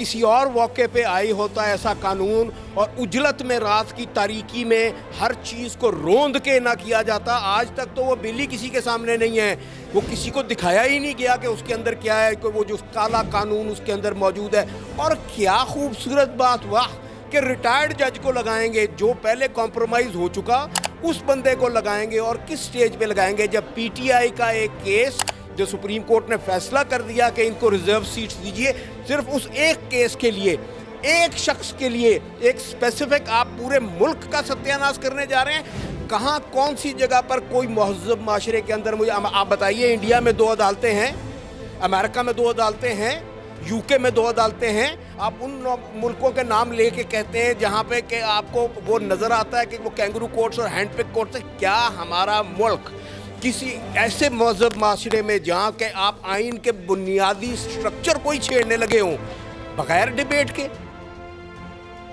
کسی اور موقع پہ آئی ہوتا ہے ایسا قانون اور اجلت میں رات کی تاریکی میں ہر چیز کو روند کے نہ کیا جاتا. آج تک تو وہ بلی کسی کے سامنے نہیں ہے, وہ کسی کو دکھایا ہی نہیں گیا کہ اس کے اندر کیا ہے, کہ وہ جو کالا قانون اس کے اندر موجود ہے. اور کیا خوبصورت بات, واہ, کہ ریٹائرڈ جج کو لگائیں گے, جو پہلے کمپرومائز ہو چکا اس بندے کو لگائیں گے. اور کس سٹیج پہ لگائیں گے؟ جب پی ٹی آئی کا ایک کیس جو سپریم کورٹ نے فیصلہ کر دیا کہ ان کو ریزرو سیٹس دیجئے, صرف اس ایک کیس کے لیے, ایک شخص کے لیے, ایک اسپیسیفک, آپ پورے ملک کا ستیہ ناش کرنے جا رہے ہیں. کہاں کون سی جگہ پر کوئی مہذب معاشرے کے اندر, مجھے آپ بتائیے, انڈیا میں 2 عدالتیں ہیں, امریکہ میں 2 عدالتیں ہیں, یو کے میں 2 عدالتیں ہیں. آپ ان ملکوں کے نام لے کے کہتے ہیں جہاں پہ کہ آپ کو وہ نظر آتا ہے کہ وہ کینگرو کورٹس اور ہینڈ پک کورٹس ہیں. کیا ہمارا ملک کسی ایسے مہذب معاشرے میں جہاں کہ آپ آئین کے بنیادی سٹرکچر کو ہی چھیڑنے لگے ہوں بغیر ڈیبیٹ کے؟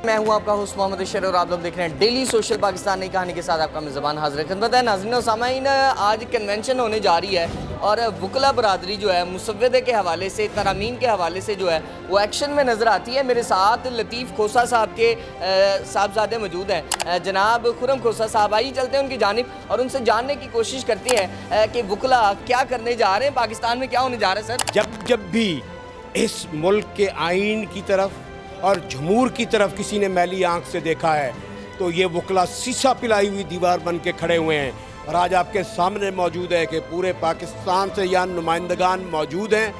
میں ہوں آپ کا ہوسٹ محمد اشر اور آپ لوگ دیکھ رہے ہیں ڈیلی سوشل پاکستان. نئی کہانی کے ساتھ آپ کا میزبان حاضر خدمت ہے. ناظرین و سامعین, آج کنونشن ہونے جا رہی ہے اور وکلا برادری جو ہے مسودے کے حوالے سے, ترامیم کے حوالے سے جو ہے وہ ایکشن میں نظر آتی ہے. میرے ساتھ لطیف کھوسہ صاحب کے صاحبزادے موجود ہیں, جناب خرم کھوسہ صاحب. آئیے چلتے ہیں ان کی جانب اور ان سے جاننے کی کوشش کرتے ہیں کہ وکلا کیا کرنے جا رہے ہیں, پاکستان میں کیا ہونے جا رہا ہے. سر, جب بھی اس ملک کے آئین کی طرف اور جمہور کی طرف کسی نے میلی آنکھ سے دیکھا ہے تو یہ وکلا سیسا پلائی ہوئی دیوار بن کے کھڑے ہوئے ہیں. اور آج آپ کے سامنے موجود ہے کہ پورے پاکستان سے یہاں نمائندگان موجود ہیں,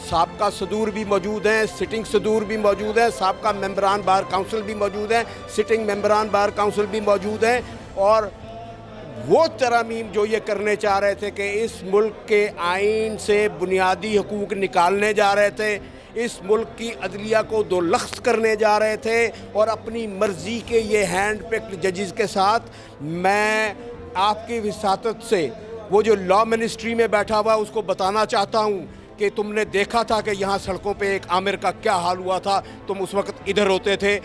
سابقہ صدور بھی موجود ہیں, سٹنگ صدور بھی موجود ہیں, سابقہ ممبران بار کونسل بھی موجود ہیں, سٹنگ ممبران بار کونسل بھی موجود ہیں. اور وہ ترامیم جو یہ کرنے چاہ رہے تھے کہ اس ملک کے آئین سے بنیادی حقوق نکالنے جا رہے تھے, اس ملک کی عدلیہ کو 2 لخت کرنے جا رہے تھے, اور اپنی مرضی کے یہ ہینڈ پکڈ ججز کے ساتھ, میں آپ کی وساطت سے وہ جو لا منسٹری میں بیٹھا ہوا اس کو بتانا چاہتا ہوں کہ تم نے دیکھا تھا کہ یہاں سڑکوں پہ ایک عامر کا کیا حال ہوا تھا, تم اس وقت ادھر ہوتے تھے.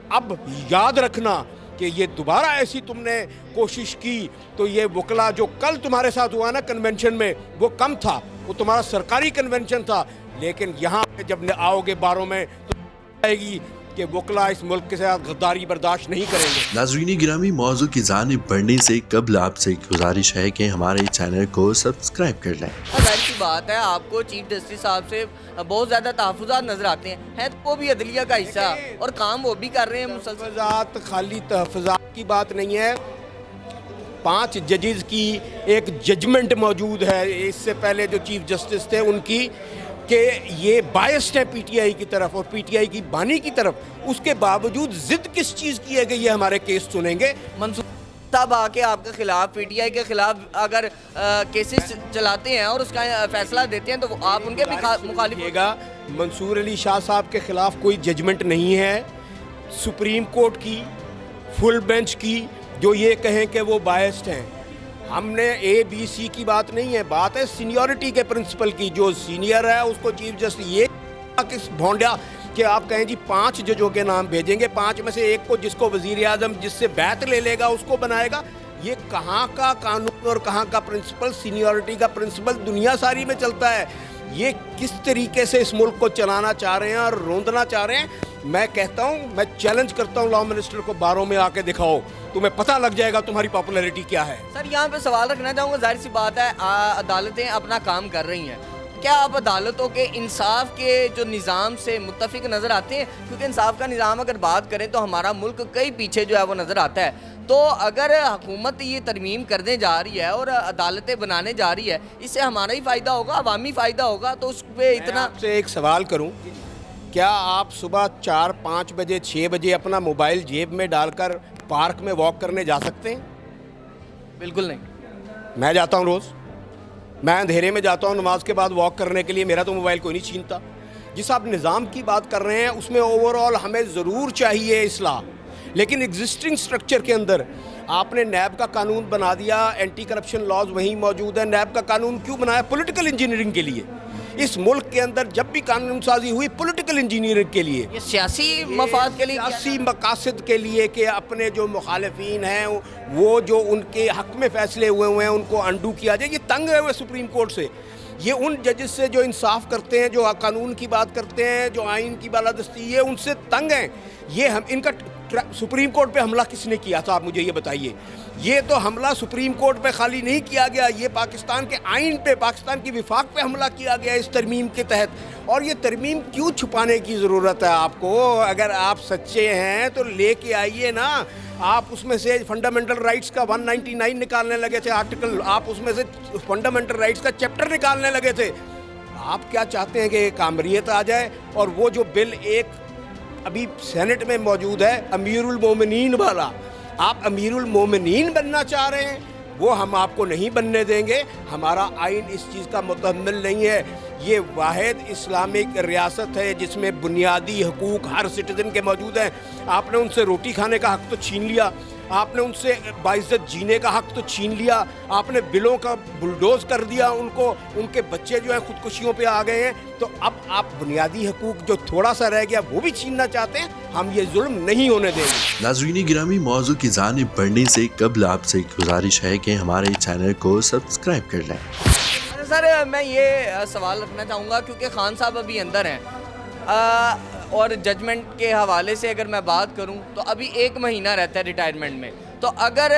اب یاد رکھنا کہ یہ دوبارہ ایسی تم نے کوشش کی تو یہ وکلا جو کل تمہارے ساتھ ہوا نا کنونشن میں, وہ کم تھا, وہ تمہارا سرکاری کنونشن تھا, لیکن یہاں پہ جب آؤ گے باروں میں تو آئے گی کہ وکلا اس ملک کے ساتھ غداری برداشت نہیں کریں گے. ناظرین گرامی, موضوع کی جانب بڑھنے سے قبل آپ سے گزارش ہے کہ ہمارے چینل کو سبسکرائب کر لیں. ظاہر سی بات ہے, آپ کو چیف جسٹس صاحب سے بہت زیادہ تحفظات نظر آتے ہیں تو وہ بھی عدلیہ کا حصہ اور کام وہ بھی کر رہے ہیں مسلسل. تحفظات خالی تحفظات کی بات نہیں ہے, 5 ججز کی ایک ججمنٹ موجود ہے اس سے پہلے جو چیف جسٹس تھے ان کی, کہ یہ بائسڈ ہے پی ٹی آئی کی طرف اور پی ٹی آئی کی بانی کی طرف. اس کے باوجود ضد کس چیز کی ہے کہ یہ ہمارے کیس سنیں گے. منصور صاحب آ کے آپ کے خلاف, پی ٹی آئی کے خلاف اگر کیسز چلاتے ہیں اور اس کا فیصلہ دیتے ہیں تو آپ ان کے بھی مخالف ہوئے گا. منصور علی شاہ صاحب کے خلاف کوئی ججمنٹ نہیں ہے سپریم کورٹ کی فل بینچ کی جو یہ کہیں کہ وہ بائسڈ ہیں. ہم نے اے بی سی کی بات نہیں ہے, بات ہے سینیورٹی کے پرنسپل کی. جو سینئر ہے اس کو چیف جسٹس, یہ کس بھونڈیا کہ آپ کہیں جی 5 ججوں کے نام بھیجیں گے, 5 میں سے ایک کو جس کو وزیر اعظم جس سے بیعت لے لے گا اس کو بنائے گا. یہ کہاں کا قانون اور کہاں کا پرنسپل؟ سینیورٹی کا پرنسپل دنیا ساری میں چلتا ہے. یہ کس طریقے سے اس ملک کو چلانا چاہ رہے ہیں اور روندنا چاہ رہے ہیں. میں کہتا ہوں, میں چیلنج کرتا ہوں لا منسٹر کو, باروں میں آ کے دکھاؤ, تمہیں پتہ لگ جائے گا تمہاری پاپولیرٹی کیا ہے. سر, یہاں پہ سوال رکھنا چاہوں گا, ظاہر سی بات ہے عدالتیں اپنا کام کر رہی ہیں, کیا آپ عدالتوں کے انصاف کے جو نظام سے متفق نظر آتے ہیں؟ کیونکہ انصاف کا نظام اگر بات کریں تو ہمارا ملک کئی پیچھے جو ہے وہ نظر آتا ہے. تو اگر حکومت یہ ترمیم کرنے جا رہی ہے اور عدالتیں بنانے جا رہی ہے, اس سے ہمارا ہی فائدہ ہوگا, عوامی فائدہ ہوگا, تو اس پہ اتنا. میں آپ سے ایک سوال کروں, کیا آپ صبح 4-5 بجے 6 بجے اپنا موبائل جیب میں ڈال کر پارک میں واک کرنے جا سکتے ہیں؟ بالکل نہیں. میں جاتا ہوں روز, میں اندھیرے میں جاتا ہوں نماز کے بعد واک کرنے کے لیے, میرا تو موبائل کوئی نہیں چھینتا. جس آپ نظام کی بات کر رہے ہیں اس میں اوور آل ہمیں ضرور چاہیے اصلاح, لیکن ایگزسٹنگ سٹرکچر کے اندر آپ نے نیب کا قانون بنا دیا, اینٹی کرپشن لاز وہیں موجود ہیں. نیب کا قانون کیوں بنایا؟ پولیٹیکل انجینئرنگ کے لیے. اس ملک کے اندر جب بھی قانون سازی ہوئی پولیٹیکل انجینئرنگ کے لیے, یہ سیاسی مفاد کے لیے, سیاسی مقاصد کے لیے, کہ اپنے جو مخالفین ہیں وہ جو ان کے حق میں فیصلے ہوئے ہیں ان کو انڈو کیا جائے. یہ تنگ ہے ہوئے سپریم کورٹ سے. یہ ان ججز سے جو انصاف کرتے ہیں, جو قانون کی بات کرتے ہیں, جو آئین کی بالادستی, یہ ان سے تنگ ہیں. یہ ہم ان کا سپریم کورٹ پہ حملہ کس نے کیا تھا, آپ مجھے یہ بتائیے. یہ تو حملہ سپریم کورٹ پہ خالی نہیں کیا گیا, یہ پاکستان کے آئین پہ, پاکستان کی وفاق پہ حملہ کیا گیا اس ترمیم کے تحت. اور یہ ترمیم کیوں چھپانے کی ضرورت ہے آپ کو؟ اگر آپ سچے ہیں تو لے کے آئیے نا. آپ اس میں سے فنڈامنٹل رائٹس کا 199 نکالنے لگے تھے آرٹیکل, آپ اس میں سے فنڈامنٹل رائٹس کا چیپٹر نکالنے لگے تھے. آپ کیا چاہتے ہیں کہ کامریت آ جائے؟ اور وہ جو بل ایک ابھی سینٹ میں موجود ہے امیر المومنین والا, آپ امیر المومنین بننا چاہ رہے ہیں, وہ ہم آپ کو نہیں بننے دیں گے. ہمارا آئین اس چیز کا متحمل نہیں ہے. یہ واحد اسلامک ریاست ہے جس میں بنیادی حقوق ہر سٹیزن کے موجود ہیں. آپ نے ان سے روٹی کھانے کا حق تو چھین لیا, آپ نے ان سے باعزت جینے کا حق تو چھین لیا, آپ نے بلوں کا بلڈوز کر دیا ان کو, ان کے بچے جو ہیں خودکشیوں پہ آ گئے ہیں. تو اب آپ بنیادی حقوق جو تھوڑا سا رہ گیا وہ بھی چھیننا چاہتے ہیں. ہم یہ ظلم نہیں ہونے دیں گے. ناظرین گرامی, موضوع کی جانب بڑھنے سے قبل آپ سے گزارش ہے کہ ہمارے چینل کو سبسکرائب کر لیں. سر میں یہ سوال رکھنا چاہوں گا کیونکہ خان صاحب ابھی اندر ہیں, اور ججمنٹ کے حوالے سے اگر میں بات کروں تو ابھی 1 مہینہ رہتا ہے ریٹائرمنٹ میں. تو اگر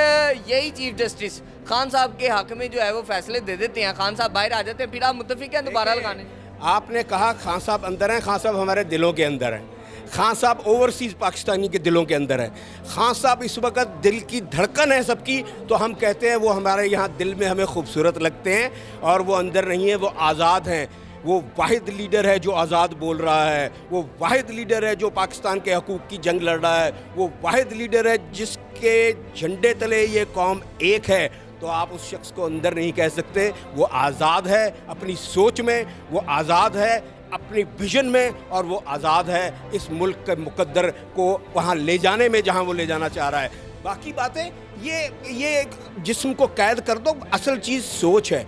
یہی چیف جسٹس خان صاحب کے حق میں جو ہے وہ فیصلے دے دیتے ہیں, خان صاحب باہر آ جاتے ہیں, پھر آپ متفق ہیں دوبارہ لگانے؟ آپ نے کہا خان صاحب اندر ہیں, خان صاحب ہمارے دلوں کے اندر ہیں. خان صاحب اوورسیز پاکستانی کے دلوں کے اندر ہیں. خان صاحب اس وقت دل کی دھڑکن ہے سب کی, تو ہم کہتے ہیں وہ ہمارے یہاں دل میں ہمیں خوبصورت لگتے ہیں, اور وہ اندر نہیں ہیں, وہ آزاد ہیں. وہ واحد لیڈر ہے جو آزاد بول رہا ہے, وہ واحد لیڈر ہے جو پاکستان کے حقوق کی جنگ لڑ رہا ہے, وہ واحد لیڈر ہے جس کے جھنڈے تلے یہ قوم ایک ہے. تو آپ اس شخص کو اندر نہیں کہہ سکتے. وہ آزاد ہے اپنی سوچ میں, وہ آزاد ہے اپنی ویژن میں, اور وہ آزاد ہے اس ملک کے مقدر کو وہاں لے جانے میں جہاں وہ لے جانا چاہ رہا ہے. باقی باتیں یہ جسم کو قید کر دو, اصل چیز سوچ ہے.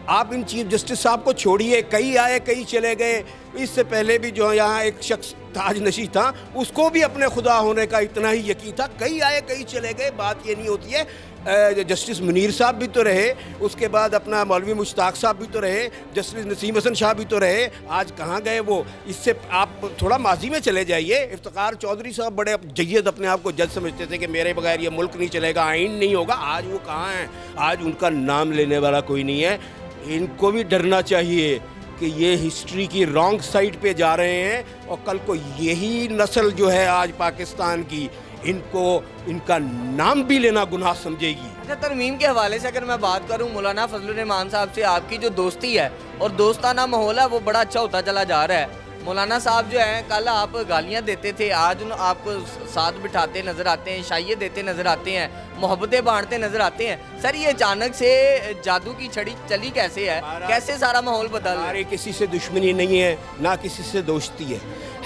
آپ ان چیف جسٹس صاحب کو چھوڑیے, کئی آئے کئی چلے گئے. اس سے پہلے بھی جو یہاں ایک شخص تاج نشی تھا, اس کو بھی اپنے خدا ہونے کا اتنا ہی یقین تھا. کئی آئے کئی چلے گئے, بات یہ نہیں ہوتی ہے. جسٹس منیر صاحب بھی تو رہے, اس کے بعد اپنا مولوی مشتاق صاحب بھی تو رہے, جسٹس نسیم حسن شاہ بھی تو رہے. آج کہاں گئے وہ؟ اس سے آپ تھوڑا ماضی میں چلے جائیے. افتخار چودھری صاحب بڑے جید اپنے آپ کو جج سمجھتے تھے کہ میرے بغیر یہ ملک نہیں چلے گا, آئین نہیں ہوگا. آج وہ کہاں ہیں؟ آج ان کا نام لینے والا کوئی نہیں ہے. ان کو بھی ڈرنا چاہیے کہ یہ ہسٹری کی رانگ سائڈ پہ جا رہے ہیں, اور کل کو یہی نسل جو ہے آج پاکستان کی, ان کو ان کا نام بھی لینا گناہ سمجھے گی. اچھا, ترمیم کے حوالے سے اگر میں بات کروں, مولانا فضل الرحمان صاحب سے آپ کی جو دوستی ہے اور دوستانہ ماحول ہے وہ بڑا اچھا ہوتا چلا جا رہا ہے. مولانا صاحب جو ہیں, کل آپ گالیاں دیتے تھے, آج آپ کو ساتھ بٹھاتے نظر آتے ہیں, شائیے دیتے نظر آتے ہیں, محبتیں بانٹتے نظر آتے ہیں. سر یہ اچانک سے جادو کی چھڑی چلی کیسے ہے, کیسے سارا ماحول بدل رہا ہے؟ ہماری کسی سے دشمنی نہیں ہے, نہ کسی سے دوستی ہے.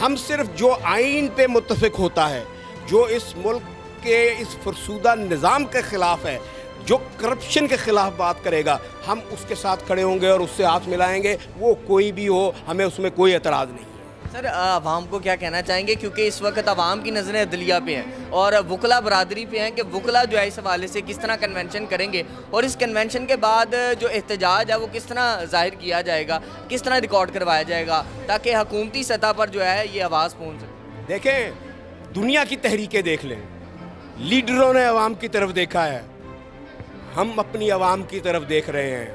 ہم صرف جو آئین پہ متفق ہوتا ہے, جو اس ملک کے اس فرسودہ نظام کے خلاف ہے, جو کرپشن کے خلاف بات کرے گا, ہم اس کے ساتھ کھڑے ہوں گے اور اس سے ہاتھ ملائیں گے. وہ کوئی بھی ہو, ہمیں اس میں کوئی اعتراض نہیں. سر عوام کو کیا کہنا چاہیں گے, کیونکہ اس وقت عوام کی نظریں عدلیہ پہ ہیں اور وکلا برادری پہ ہیں کہ وکلا جو ہے اس حوالے سے کس طرح کنونشن کریں گے, اور اس کنونشن کے بعد جو احتجاج ہے وہ کس طرح ظاہر کیا جائے گا, کس طرح ریکارڈ کروایا جائے گا تاکہ حکومتی سطح پر جو ہے یہ آواز پہنچ سکے. دیکھیں, دنیا کی تحریکیں دیکھ لیں, لیڈروں نے عوام کی طرف دیکھا ہے, ہم اپنی عوام کی طرف دیکھ رہے ہیں,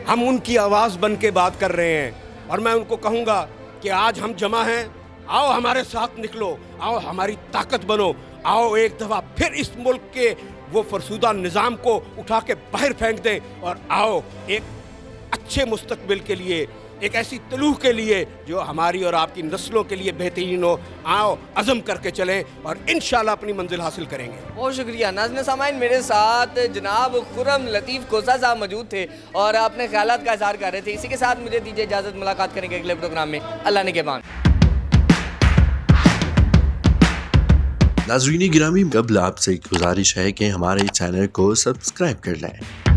ہم ان کی آواز بن کے بات کر رہے ہیں. اور میں ان کو کہوں گا کہ آج ہم جمع ہیں, آؤ ہمارے ساتھ نکلو, آؤ ہماری طاقت بنو, آؤ ایک دفعہ پھر اس ملک کے وہ فرسودہ نظام کو اٹھا کے باہر پھینک دیں, اور آؤ ایک اچھے مستقبل کے لیے, ایک ایسی طلوع کے لیے جو ہماری اور آپ کی نسلوں کے لیے بہترین ہو. آؤ عزم کر کے چلیں اور انشاءاللہ اپنی منزل حاصل کریں گے. بہت شکریہ. ناظرین سامعین, میرے ساتھ جناب خرم لطیف کھوسہ صاحب موجود تھے اور اپنے خیالات کا اظہار کر رہے تھے. اسی کے ساتھ مجھے دیجیے اجازت, ملاقات کریں گے اگلے پروگرام میں. اللہ نگہبان. ناظرین گرامی, قبل آپ سے گزارش ہے کہ ہمارے چینل کو سبسکرائب کر لیں.